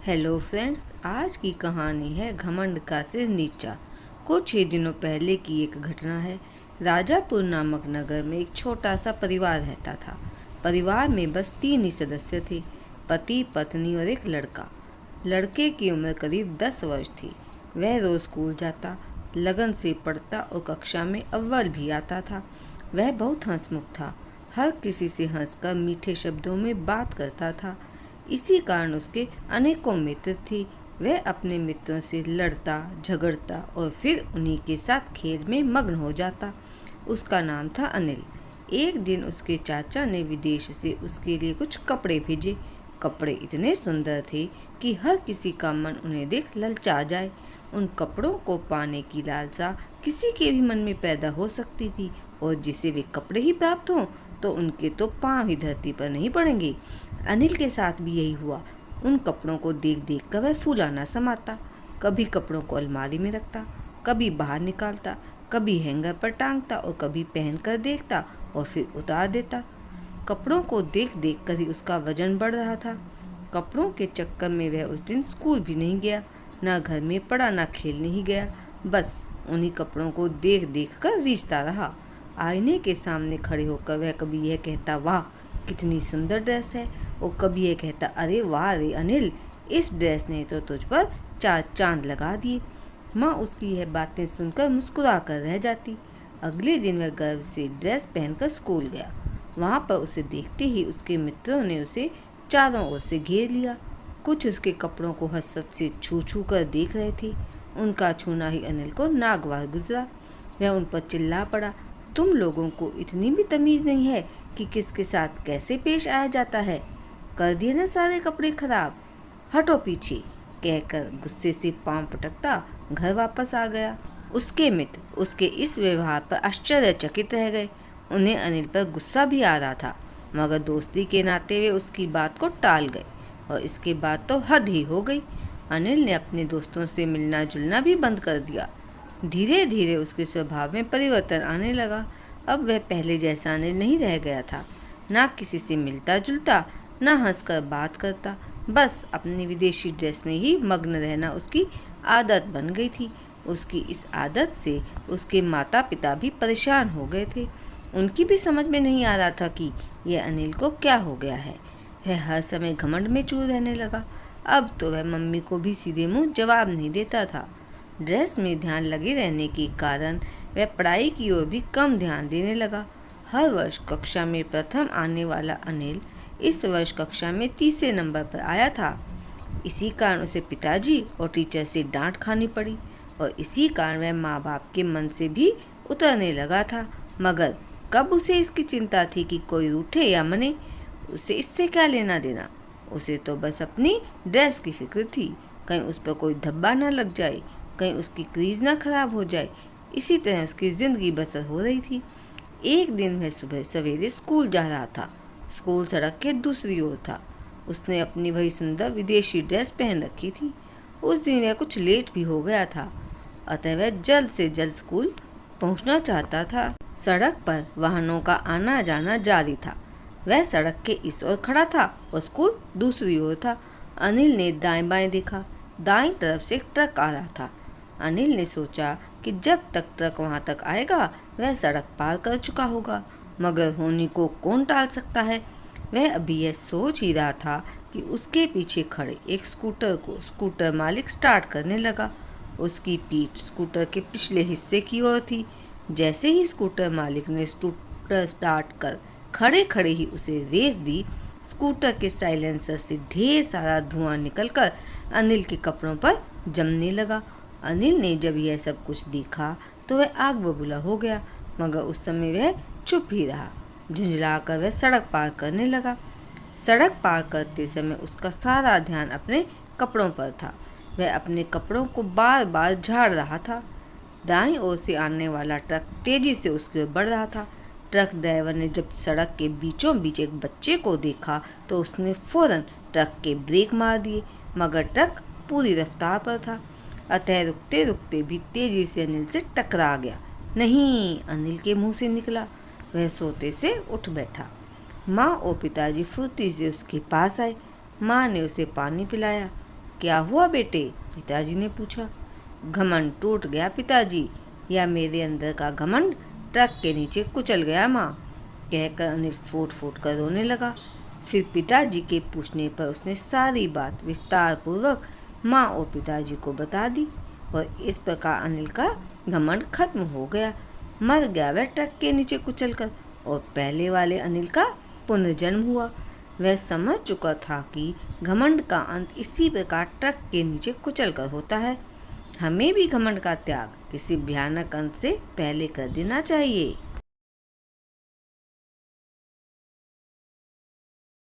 Hello friends, आज की कहानी है घमंड का सिर नीचा। कुछ ही दिनों पहले की एक घटना है। राजापुर नामक नगर में एक छोटा सा परिवार रहता था। परिवार में बस 3 ही सदस्य थे, पति, पत्नी और एक लड़का। लड़के की उम्र करीब 10 वर्ष थी। वह रोज स्कूल जाता, लगन से पढ़ता और कक्षा में अव्वल भी आता था। वह बहुत हंसमुख था, हर किसी से हंसकर मीठे शब्दों में बात करता था। इसी कारण उसके अनेकों मित्र थे। वह अपने मित्रों से लड़ता, झगड़ता और फिर उन्हीं के साथ खेल में मग्न हो जाता। उसका नाम था अनिल। एक दिन उसके चाचा ने विदेश से उसके लिए कुछ कपड़े भेजे। कपड़े इतने सुंदर थे कि हर किसी का मन उन्हें देख ललचा जाए। उन कपड़ों को पाने की लालसा किसी के भी मन में पैदा हो सकती थी, और जिसे वे कपड़े ही प्राप्त हों तो उनके तो पांव ही धरती पर नहीं पड़ेंगे। अनिल के साथ भी यही हुआ। उन कपड़ों को देख देख कर वह फूला न समाता। कभी कपड़ों को अलमारी में रखता, कभी बाहर निकालता, कभी हैंगर पर टांगता और कभी पहन कर देखता और फिर उतार देता। कपड़ों को देख देख कर ही उसका वजन बढ़ रहा था। कपड़ों के चक्कर में वह उस दिन स्कूल भी नहीं गया, ना घर में पड़ा, ना खेलने ही गया। बस उन्हीं कपड़ों को देख देख कर रीझता रहा। आईने के सामने खड़े होकर वह कभी यह कहता, वाह कितनी सुंदर ड्रेस है, और कभी यह कहता, अरे वाह रे अनिल, इस ड्रेस ने तो तुझ पर 4 चांद लगा दिए। माँ उसकी यह बातें सुनकर मुस्कुरा कर रह जाती। अगले दिन वह गर्व से ड्रेस पहनकर स्कूल गया। वहाँ पर उसे देखते ही उसके मित्रों ने उसे चारों ओर से घेर लिया। कुछ उसके कपड़ों को हसरत से छू छू कर देख रहे थे। उनका छूना ही अनिल को नागवार गुजरा। वह उन पर चिल्ला पड़ा, तुम लोगों को इतनी भी तमीज़ नहीं है कि किसके साथ कैसे पेश आया जाता है। कर दिए ना सारे कपड़े खराब, हटो पीछे, कहकर गुस्से से पांव पटकता घर वापस आ गया। उसके मित्र उसके इस व्यवहार पर आश्चर्यचकित रह गए। उन्हें अनिल पर गुस्सा भी आ रहा था, मगर दोस्ती के नाते वे उसकी बात को टाल गए, और इसके बाद तो हद ही हो गई। अनिल ने अपने दोस्तों से मिलना जुलना भी बंद कर दिया। धीरे धीरे उसके स्वभाव में परिवर्तन आने लगा। अब वह पहले जैसा अनिल नहीं रह गया था। ना किसी से मिलता जुलता, ना हंसकर बात करता। बस अपनी विदेशी ड्रेस में ही मग्न रहना उसकी आदत बन गई थी। उसकी इस आदत से उसके माता पिता भी परेशान हो गए थे। उनकी भी समझ में नहीं आ रहा था कि यह अनिल को क्या हो गया है। वह हर समय घमंड में चूर रहने लगा। अब तो वह मम्मी को भी सीधे मुंह जवाब नहीं देता था। ड्रेस में ध्यान लगे रहने के कारण वह पढ़ाई की ओर भी कम ध्यान देने लगा। हर वर्ष कक्षा में प्रथम आने वाला अनिल इस वर्ष कक्षा में तीसरे नंबर पर आया था। इसी कारण उसे पिताजी और टीचर से डांट खानी पड़ी, और इसी कारण वह माँ बाप के मन से भी उतरने लगा था। मगर कब उसे इसकी चिंता थी कि कोई रूठे या मने, उसे इससे क्या लेना देना। उसे तो बस अपनी ड्रेस की फिक्र थी, कहीं उस पर कोई धब्बा ना लग जाए, कहीं उसकी क्रीज ना खराब हो जाए। इसी तरह उसकी जिंदगी बसर हो रही थी। एक दिन वह सुबह सवेरे स्कूल जा रहा था। स्कूल सड़क के दूसरी ओर था। उसने अपनी वही सुंदर विदेशी ड्रेस पहन रखी थी। उस दिन वह कुछ लेट भी हो गया था, अतः वह जल्द से जल्द स्कूल पहुंचना चाहता था। सड़क पर वाहनों का आना जाना जारी था। वह सड़क के इस ओर खड़ा था और स्कूल दूसरी ओर था। अनिल ने दाएं बाएं देखा। दाईं तरफ से एक ट्रक आ रहा था। अनिल ने सोचा कि जब तक ट्रक वहां तक आएगा वह सड़क पार कर चुका होगा, मगर होनी को कौन टाल सकता है। वह अभी यह सोच ही रहा था कि उसके पीछे खड़े एक स्कूटर को स्कूटर मालिक स्टार्ट करने लगा। उसकी पीठ स्कूटर के पिछले हिस्से की ओर थी। जैसे ही स्कूटर मालिक ने स्कूटर स्टार्ट कर खड़े खड़े ही उसे रेस दी, स्कूटर के साइलेंसर से ढेर सारा धुआं निकलकर अनिल के कपड़ों पर जमने लगा। अनिल ने जब यह सब कुछ देखा तो वह आग बबूला हो गया, मगर उस समय वह चुप ही रहा। झुंझलाकर वह सड़क पार करने लगा। सड़क पार करते समय उसका सारा ध्यान अपने कपड़ों पर था। वह अपने कपड़ों को बार बार झाड़ रहा था। दाईं ओर से आने वाला ट्रक तेजी से उसकी ओर बढ़ रहा था। ट्रक ड्राइवर ने जब सड़क के बीचों बीच एक बच्चे को देखा तो उसने फौरन ट्रक के ब्रेक मार दिए, मगर ट्रक पूरी रफ्तार पर था, अतः रुकते रुकते भी तेजी से अनिल से टकरा गया। नहीं, अनिल के मुंह से निकला। वह सोते से उठ बैठा। माँ और पिताजी फुर्ती से उसके पास आए। माँ ने उसे पानी पिलाया। क्या हुआ बेटे? पिताजी ने पूछा। घमंड टूट गया पिताजी, या मेरे अंदर का घमंड ट्रक के नीचे कुचल गया माँ, कहकर अनिल फूट फूट कर रोने लगा। फिर पिताजी के पूछने पर उसने सारी बात विस्तार पूर्वक माँ और पिताजी को बता दी और इस प्रकार अनिल का घमंड खत्म हो गया। मर गया वह ट्रक के नीचे कुचलकर और पहले वाले अनिल का पुनर्जन्म हुआ। वह समझ चुका था कि घमंड का अंत इसी प्रकार ट्रक के नीचे कुचलकर होता है। हमें भी घमंड का त्याग किसी भयानक अंत से पहले कर देना चाहिए।